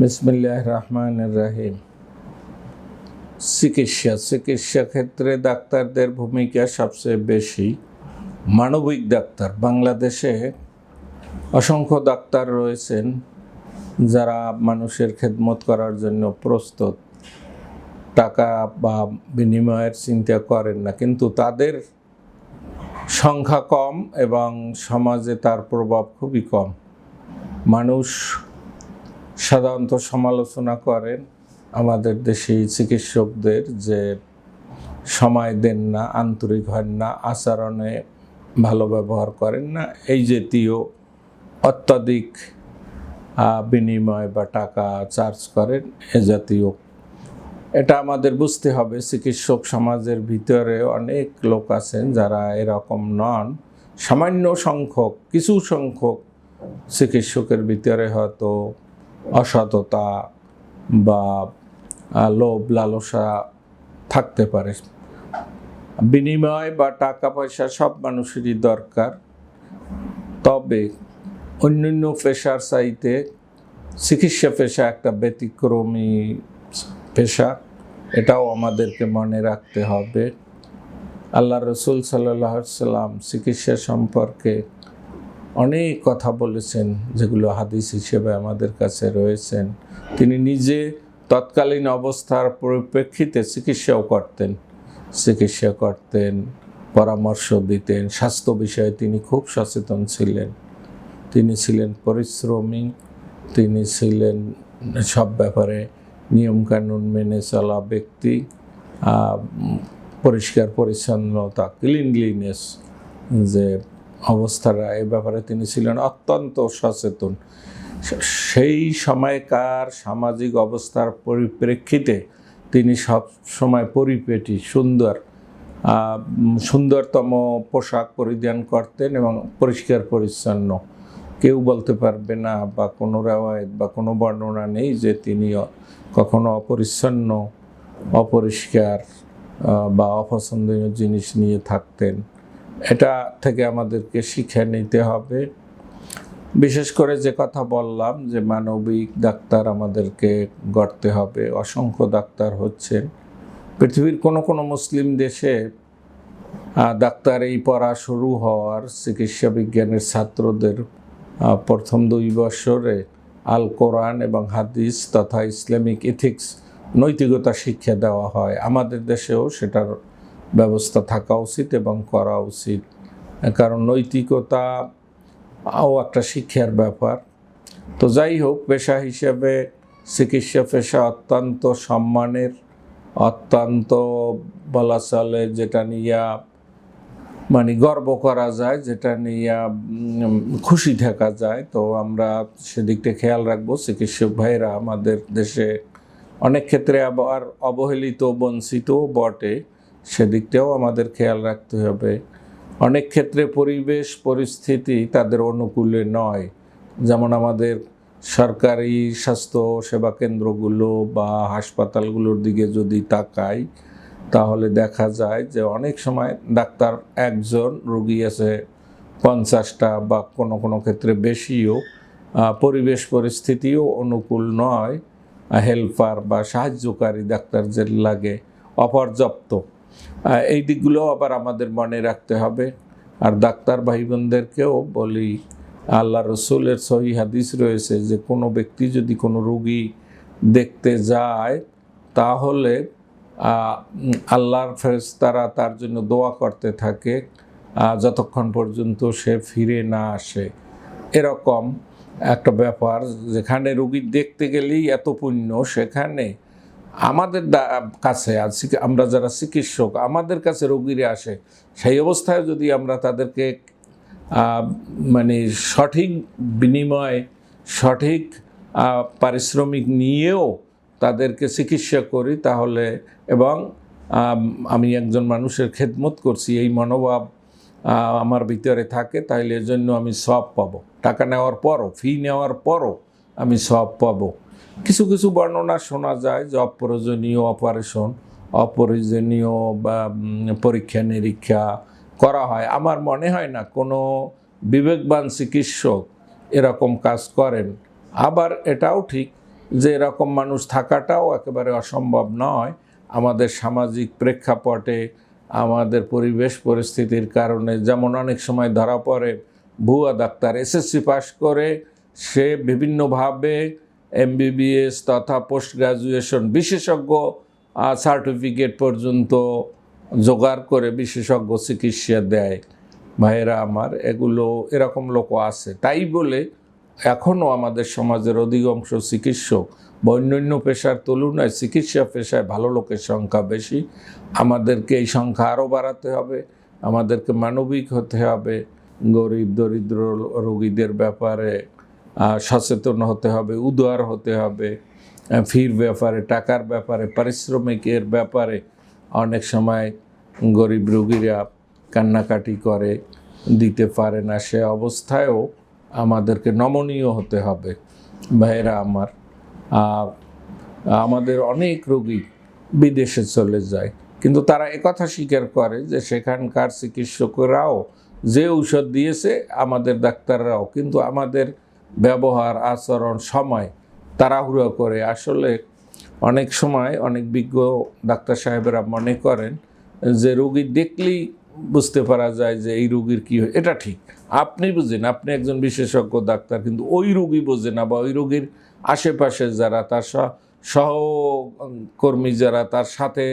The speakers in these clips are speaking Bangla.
বিসমিল্লাহির রহমানির রহিম। চিকিৎসা ক্ষেত্রে ডাক্তারদের ভূমিকা সবচেয়ে বেশি। মানবিক ডাক্তার, বাংলাদেশে অসংখ্য ডাক্তার রয়েছেন যারা মানুষের খেদমত করার জন্য প্রস্তুত, টাকা বা বিনিময়ের চিন্তা করেন না, কিন্তু তাদের সংখ্যা কম এবং সমাজে তার প্রভাব খুবই কম। মানুষ সাধারণত সমালোচনা করেন আমাদের দেশি চিকিৎসকদের যে সময় দেন না, আন্তরিক হন না, আচরণে ভালো ব্যবহার করেন না, এই জাতীয় অত্যাধিক বিনিময় বা টাকা চার্জ করেন, এ জাতীয়। এটা আমাদের বুঝতে হবে। চিকিৎসক সমাজের ভিতরে অনেক লোক আছেন যারা এরকম নন। সামান্য সংখ্যক, কিছু সংখ্যক চিকিৎসকের ভিতরে হয়তো অসততা বা লোভ লালসা থাকতে পারে। বিনিময় বা টাকা পয়সা সব মানুষেরই দরকার, তবে অন্যান্য পেশার চাইতে চিকিৎসা পেশা একটা ব্যতিক্রমী পেশা, এটাও আমাদেরকে মনে রাখতে হবে। আল্লাহ রসুল সাল্লাল্লাহু আলাইহি ওয়াসাল্লাম চিকিৎসা সম্পর্কে অনেক কথা বলেছেন, যেগুলো হাদিস হিসেবে আমাদের কাছে রয়েছেন। তিনি নিজে তৎকালীন অবস্থার পরিপ্রেক্ষিতে চিকিৎসা করতেন, পরামর্শ দিতেন। স্বাস্থ্য বিষয়ে তিনি খুব সচেতন ছিলেন। তিনি ছিলেন পরিশ্রমী, তিনি ছিলেন সব ব্যাপারে নিয়মকানুন মেনে চলা ব্যক্তি। পরিষ্কার পরিচ্ছন্নতা, ক্লিনলিনেস যে অবস্থাটা, এই ব্যাপারে তিনি ছিলেন অত্যন্ত সচেতন। সেই সময়কার সামাজিক অবস্থার পরিপ্রেক্ষিতে তিনি সব সময় পরিপেটি সুন্দরতম পোশাক পরিধান করতেন এবং পরিষ্কার পরিচ্ছন্ন। কেউ বলতে পারবে না বা কোনো রেওয়ায়েত বা কোনো বর্ণনা নেই যে তিনি কখনো অপরিচ্ছন্ন, অপরিষ্কার বা অপছন্দনীয় জিনিস নিয়ে থাকতেন। এটা থেকে আমাদেরকে শিক্ষা নিতে হবে। বিশেষ করে যে কথা বললাম যে মানবিক ডাক্তার আমাদেরকে গড়তে হবে। অসংখ্য ডাক্তার হচ্ছেন পৃথিবীর কোনো মুসলিম দেশে। ডাক্তার এই পড়া শুরু হওয়ার চিকিৎসা বিজ্ঞানের ছাত্রদের প্রথম 2 বছরে আল কোরআন এবং হাদিস তথা ইসলামিক এথিক্স, নৈতিকতা শিক্ষা দেওয়া হয়। আমাদের দেশেও সেটার ব্যবস্থা থাকা উচিত এবং করা উচিত, কারণ নৈতিকতাও একটা শিক্ষার ব্যাপার। তো যাই হোক, পেশা হিসেবে চিকিৎসা পেশা অত্যন্ত সম্মানের, অত্যন্ত বলা চলে যেটা নিয়ে গর্ব করা যায়, যেটা নিয়ে খুশি থাকা যায়। তো আমরা সেদিকটা খেয়াল রাখবো। চিকিৎসক ভাইরা আমাদের দেশে অনেক ক্ষেত্রে আবার অবহেলিত, বঞ্চিত বটে, সেদিকটাও আমাদের খেয়াল রাখতে হবে। অনেক ক্ষেত্রে পরিবেশ পরিস্থিতি তাদের অনুকূলে নয়। যেমন আমাদের সরকারি স্বাস্থ্য সেবা কেন্দ্রগুলো বা হাসপাতালগুলোর দিকে যদি তাকাই, তাহলে দেখা যায় যে অনেক সময় ডাক্তার একজন, রোগী আছে 50টা বা কোনো ক্ষেত্রে বেশিও। পরিবেশ পরিস্থিতিও অনুকূল নয়, হেল্পার বা সাহায্যকারী ডাক্তার যে লাগে অপর্যাপ্ত। এই দিকগুলো আবার আমাদের মনে রাখতে হবে। আর ডাক্তার ভাই বোনদেরকেও বলি, আল্লাহ রসুলের সহিহ হাদিস রয়েছে যে কোনো ব্যক্তি যদি কোনো রোগী দেখতে যায়, তাহলে আল্লাহর ফেরেশতারা তার জন্য দোয়া করতে থাকে যতক্ষণ পর্যন্ত সে ফিরে না আসে। এরকম একটা ব্যাপার, যেখানে রোগী দেখতে গেলেই এত পুণ্য, সেখানে আমাদের কাছে আমরা যারা চিকিৎসক, আমাদের কাছে রোগীরা আসে, সেই অবস্থায় যদি আমরা তাদেরকে সঠিক বিনিময়, সঠিক পারিশ্রমিক নিয়েও তাদেরকে চিকিৎসা করি, তাহলে এবং আমি একজন মানুষের খেদমত করছি এই মনোভাব আমার ভিতরে থাকে, তাইলে এজন্য আমি সওয়াব পাবো। টাকা নেওয়ার পরও, ফি নেওয়ার পরও আমি সওয়াব পাবো। কিছু কিছু বর্ণনা শোনা যায় যে অপ্রয়োজনীয় অপারেশন, অপ্রয়োজনীয় বা পরীক্ষা নিরীক্ষা করা হয়। আমার মনে হয় না কোনো বিবেকবান চিকিৎসক এরকম কাজ করেন। আবার এটাও ঠিক যে এরকম মানুষ থাকাটাও একেবারে অসম্ভব নয়। আমাদের সামাজিক প্রেক্ষাপটে, আমাদের পরিবেশ পরিস্থিতির কারণে, যেমন অনেক সময় ধরা পড়ে ভুয়া ডাক্তার এসএসসি পাস করে সে বিভিন্নভাবে এমবিবিএস তথা পোস্ট গ্রাজুয়েশন বিশেষজ্ঞ সার্টিফিকেট পর্যন্ত জোগাড় করে বিশেষজ্ঞ চিকিৎসা দেয়। ভাইয়েরা আমার, এরকম লোকও আছে। তাই বলে এখনও আমাদের সমাজের অধিকাংশ চিকিৎসক বা অন্যান্য পেশার তুলনায় চিকিৎসা পেশায় ভালো লোকের সংখ্যা বেশি। আমাদেরকে এই সংখ্যা আরও বাড়াতে হবে। আমাদেরকে মানবিক হতে হবে, গরিব দরিদ্র রোগীদের ব্যাপারে সচেতন হতে হবে, উদার হতে হবে, ফির ব্যাপারে, টাকার ব্যাপারে, পারিশ্রমিকের ব্যাপারে। অনেক সময় গরিব রোগীরা কান্নাকাটি করে, দিতে পারে না, সে অবস্থায়ও আমাদেরকে নমনীয় হতে হবে। ভাইয়েরা আমার, আমাদের অনেক রোগী বিদেশে চলে যায়, কিন্তু তারা একথা স্বীকার করে যে সেখানকার চিকিৎসকরাও যে ঔষধ দিয়েছে আমাদের ডাক্তাররাও কিন্তু আমাদের ব্যবহার, আচরণ, সময় তাড়াহুড়ো করে। আসলে অনেক সময় অনেক বিজ্ঞ ডাক্তার সাহেবেরা মনে করেন যে রোগী দেখলেই বুঝতে পারা যায় যে এই রোগীর কী হয়। এটা ঠিক, আপনি বুঝেন, আপনি একজন বিশেষজ্ঞ ডাক্তার, কিন্তু ওই রোগী বোঝে না, বা ওই রোগীর আশেপাশে যারা, তার সহকর্মী যারা, তার সাথে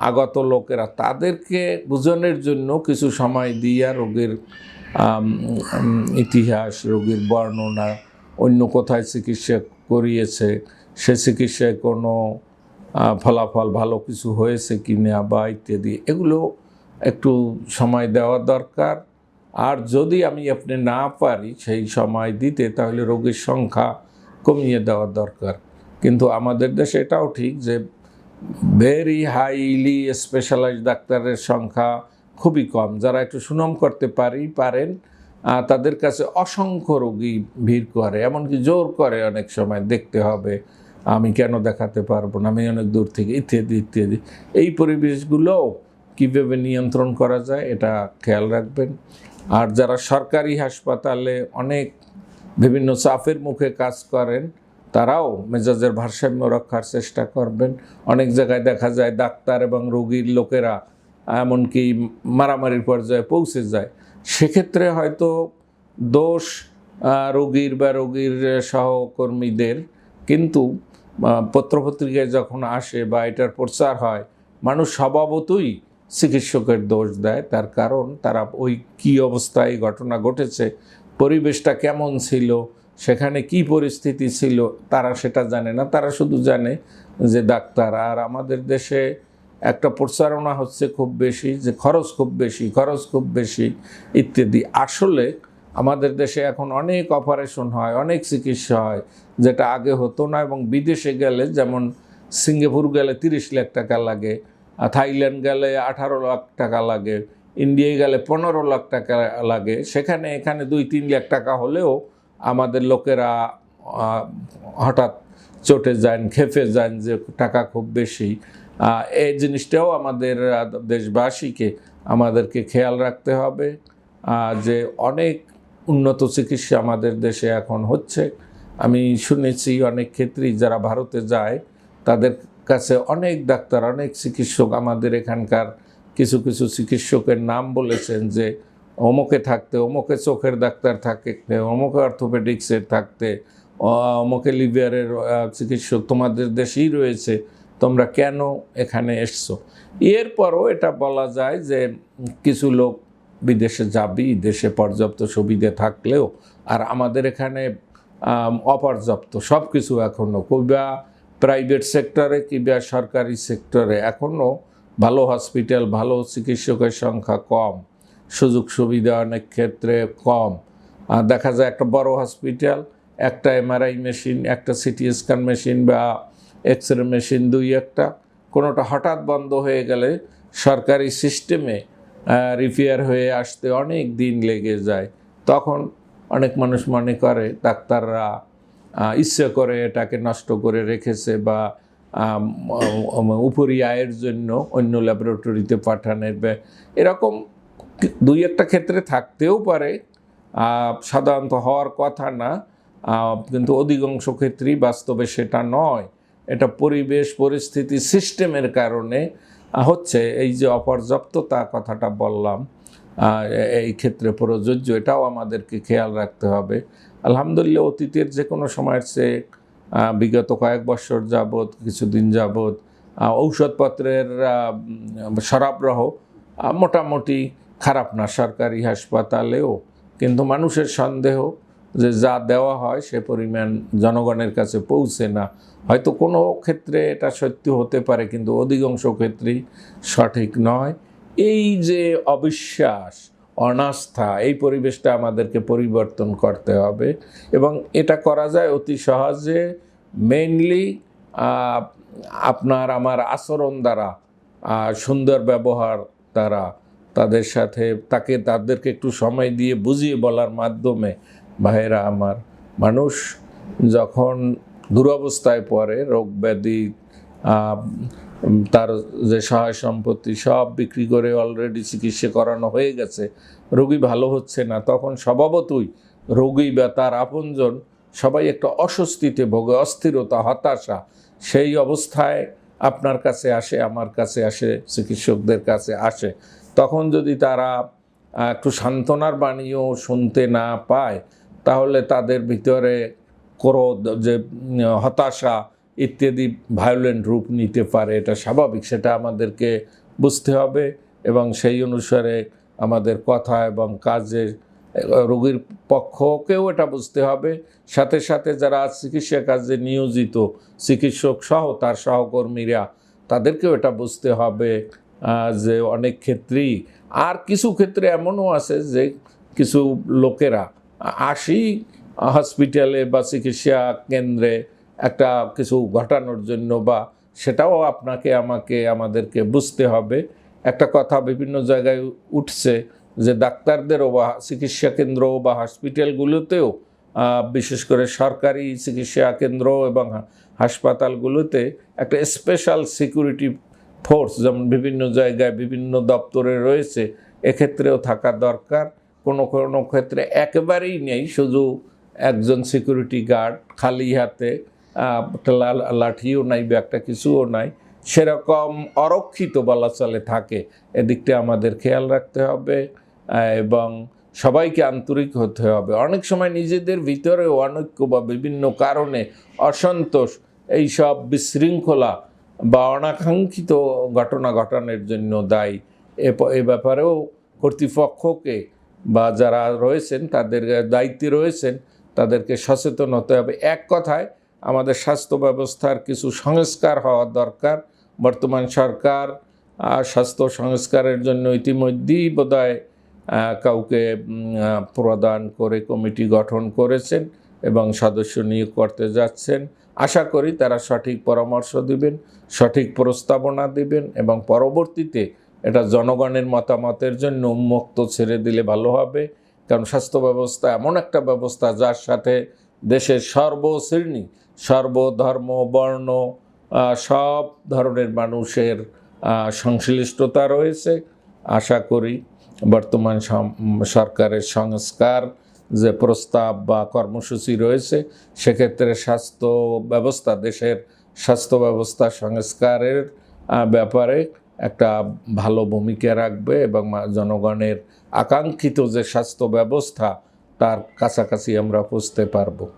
আগত লোকেরা, তাদেরকে বোঝানোর জন্য কিছু সময় দিয়া রোগীর ইতিহাস, রোগীর বর্ণনা, অন্য কোথায় চিকিৎসা করিয়েছে, সে চিকিৎসায় কোনো ফলাফল ভালো কিছু হয়েছে কি না বা ইত্যাদি, এগুলো একটু সময় দেওয়া দরকার। আর যদি আপনি না পারি সেই সময় দিতে, তাহলে রোগীর সংখ্যা কমিয়ে দেওয়া দরকার। কিন্তু আমাদের দেশে এটাও ঠিক যে ভেরি হাইলি স্পেশালাইজড ডাক্তারের সংখ্যা খুবই কম। যারা একটু সুনাম করতে পারেন তাদের কাছে অসংখ্য রোগী ভিড় করে, এমনকি জোর করে অনেক সময়, দেখতে হবে, আমি কেন দেখাতে পারবো না, আমি অনেক দূর থেকে, ইত্যাদি ইত্যাদি। এই পরিবেশগুলোও কীভাবে নিয়ন্ত্রণ করা যায় এটা খেয়াল রাখবেন। আর যারা সরকারি হাসপাতালে অনেক বিভিন্ন চাপের মুখে কাজ করেন, তারাও মেজাজের ভারসাম্য রক্ষার চেষ্টা করবেন। অনেক জায়গায় দেখা যায় ডাক্তার এবং রোগীর লোকেরা এমনকি মারামারির পর্যায়ে পৌঁছে যায়। সেক্ষেত্রে হয়তো দোষ রোগীর বা রোগীর সহকর্মীদের, কিন্তু পত্রপত্রিকায় যখন আসে বা এটার প্রচার হয়, মানুষ স্বভাবতই চিকিৎসকের দোষ দেয়। তার কারণ তারা ওই কী অবস্থায় ঘটনা ঘটেছে, পরিবেশটা কেমন ছিল, সেখানে কি পরিস্থিতি ছিল, তারা সেটা জানে না। তারা শুধু জানে যে ডাক্তার। আর আমাদের দেশে একটা প্রচারণা হচ্ছে খুব বেশি যে খরচ খুব বেশি ইত্যাদি। আসলে আমাদের দেশে এখন অনেক অপারেশন হয়, অনেক চিকিৎসা হয়, যেটা আগে হতো না। এবং বিদেশে গেলে, যেমন সিঙ্গাপুর গেলে 30 লাখ টাকা লাগে, থাইল্যান্ড গেলে 18 লাখ টাকা লাগে, ইন্ডিয়ায় গেলে 15 লাখ টাকা লাগে। এখানে 2-3 লাখ টাকা হলেও আমাদের লোকেরা হঠাৎ চটে যান, খেপে যান যে টাকা খুব বেশি। এই জিনিসটাও আমাদের দেশবাসীকে আমাদেরকে খেয়াল রাখতে হবে যে অনেক উন্নত চিকিৎসা আমাদের দেশে এখন হচ্ছে। আমি শুনেছি অনেক ক্ষেত্রেই যারা ভারতে যায় তাদের কাছে অনেক ডাক্তার, অনেক চিকিৎসক, আমাদের এখানকার কিছু চিকিৎসকের নাম বলেছেন যে অমুকে থাকতে, অমুকে চোখের ডাক্তার থাকতে, অমুকে অর্থোপেডিক্সের থাকতে, অমুকে লিভারের চিকিৎসক তোমাদের দেশেই রয়েছে, তোমরা কেন এখানে এসছো। এরপরও এটা বলা যায় যে কিছু লোক বিদেশে যাবি, দেশে পর্যাপ্ত সুবিধে থাকলেও, আর আমাদের এখানে অপর্যাপ্ত সব কিছু এখনও, কিংবা প্রাইভেট সেক্টরে কিংবা সরকারি সেক্টরে এখনও ভালো হসপিটাল, ভালো চিকিৎসকের সংখ্যা কম, সুযোগ সুবিধা অনেক ক্ষেত্রে কম। দেখা যায় একটা বড় হসপিটাল, একটা এমআরআই মেশিন, একটা সিটি স্ক্যান মেশিন বা এক্সরে মেশিন, 2-1টা, কোনোটা হঠাৎ বন্ধ হয়ে গেলে সরকারি সিস্টেমে রিপেয়ার হয়ে আসতে অনেক দিন লেগে যায়। তখন অনেক মানুষ মনে করে ডাক্তাররা ইচ্ছে করে এটাকে নষ্ট করে রেখেছে বা উপরি আয়ের জন্য অন্য ল্যাবরেটরিতে পাঠানোর, এরকম 2-1টা ক্ষেত্রে থাকতেও পারে, সাধারণত হওয়ার কথা না। কিন্তু অধিকাংশ ক্ষেত্রেই বাস্তবে সেটা নয়। এটা পরিবেশ পরিস্থিতি সিস্টেমের কারণে হচ্ছে। এই যে অপর্যাপ্ততা কথাটা বললাম, এই ক্ষেত্রে প্রযোজ্য, এটাও আমাদেরকে খেয়াল রাখতে হবে। আলহামদুলিল্লাহ অতীতের যে কোনো সময়ের চেয়ে বিগত কয়েক বছর যাবৎ, কিছুদিন যাবৎ ঔষধপত্রের সরবরাহ মোটামুটি খারাপ না সরকারি হাসপাতালেও, কিন্তু মানুষের সন্দেহ যে যা দেওয়া হয় সে পরিমাণ জনগণের কাছে পৌঁছে না। হয়তো কোনো ক্ষেত্রে এটা সত্যি হতে পারে, কিন্তু অধিকাংশ ক্ষেত্রেই সঠিক নয়। এই যে অবিশ্বাস, অনাস্থা, এই পরিবেশটা আমাদেরকে পরিবর্তন করতে হবে, এবং এটা করা যায় অতি সহজে মেইনলি আপনার আমার আচরণ দ্বারা, সুন্দর ব্যবহার দ্বারা, তাদের সাথে তাদেরকে একটু সময় দিয়ে বুঝিয়ে বলার মাধ্যমে। ভাইয়েরা আমার, মানুষ যখন দুরবস্থায় পড়ে, রোগ ব্যাধি, তার যে সহায় সম্পত্তি সব বিক্রি করে অলরেডি চিকিৎসা করানো হয়ে গেছে, রোগী ভালো হচ্ছে না, তখন স্বভাবতই রোগী বা তার আপনজন সবাই একটা অস্বস্তিতে ভোগে, অস্থিরতা, হতাশা। সেই অবস্থায় আপনার কাছে আসে, আমার কাছে আসে, চিকিৎসকদের কাছে আসে। তখন যদি তারা একটু সান্ত্বনার বাণীও শুনতে না পায়, তাহলে তাদের ভিতরে ক্রোধ, যে হতাশা ইত্যাদি ভায়োলেন্ট রূপ নিতে পারে। এটা স্বাভাবিক, সেটা আমাদেরকে বুঝতে হবে, এবং সেই অনুসারে আমাদের কথা এবং কাজে রোগীর পক্ষকেও এটা বুঝতে হবে। সাথে সাথে যারা চিকিৎসা কাজে নিয়োজিত চিকিৎসক সহ তার সহকর্মীরা, তাদেরকেও এটা বুঝতে হবে যে অনেক ক্ষেত্রেই, আর কিছু ক্ষেত্রে এমনও আছে যে কিছু লোকেরা আসি হসপিটালে বা চিকিৎসা কেন্দ্রে একটা কিছু ঘটানোর জন্য, বা সেটাও আমাদেরকে বুঝতে হবে। একটা কথা বিভিন্ন জায়গায় উঠছে যে ডাক্তারদেরও বা চিকিৎসা কেন্দ্র বা হসপিটালগুলোতেও, বিশেষ করে সরকারি চিকিৎসা কেন্দ্র এবং হাসপাতালগুলোতে একটা স্পেশাল সিকিউরিটি ফোর্স যেমন বিভিন্ন জায়গায় বিভিন্ন দপ্তরে রয়েছে, এক্ষেত্রেও থাকা দরকার। কোনো কোনো ক্ষেত্রে একেবারেই নেই, শুধু একজন সিকিউরিটি গার্ড খালি হাতে, লাঠিও নাই বা একটা কিছুও নাই, সেরকম অরক্ষিত বলা চলে থাকে। এদিকটা আমাদের খেয়াল রাখতে হবে, এবং সবাইকে আন্তরিক হতে হবে। অনেক সময় নিজেদের ভিতরে অনৈক্য বা বিভিন্ন কারণে অসন্তোষ, এইসব বিশৃঙ্খলা বা অনাকাঙ্ক্ষিত ঘটনা ঘটানোর জন্য দায়ী। এ ব্যাপারেও কর্তৃপক্ষকে বা যারা রয়েছেন, তাদের দায়িত্বে রয়েছেন, তাদেরকে সচেতন হতে হবে। এক কথায় আমাদের স্বাস্থ্য ব্যবস্থার কিছু সংস্কার হওয়া দরকার। বর্তমান সরকার স্বাস্থ্য সংস্কারের জন্য ইতিমধ্যেই বোধহয় কাউকে প্রদান করে কমিটি গঠন করেছেন এবং সদস্য নিয়োগ করতে যাচ্ছেন। আশা করি তারা সঠিক পরামর্শ দিবেন, সঠিক প্রস্তাবনা দিবেন, এবং পরবর্তীতে এটা জনগণের মতামতের জন্য উন্মুক্ত ছেড়ে দিলে ভালো হবে। কারণ স্বাস্থ্য ব্যবস্থা এমন একটা ব্যবস্থা যার সাথে দেশের সর্বশ্রেণী, সর্বধর্ম, বর্ণ, সব ধরনের মানুষের সংশ্লিষ্টতা রয়েছে। আশা করি বর্তমান সরকারের সংস্কার যে প্রস্তাব বা কর্মসূচি রয়েছে, সেক্ষেত্রে স্বাস্থ্য ব্যবস্থা, দেশের স্বাস্থ্য ব্যবস্থা সংস্কারের ব্যাপারে একটা ভালো ভূমিকা রাখবে, এবং জনগণের আকাঙ্ক্ষিত যে স্বাস্থ্য ব্যবস্থা তার কাছাকাছি আমরা পৌঁছতে পারবো।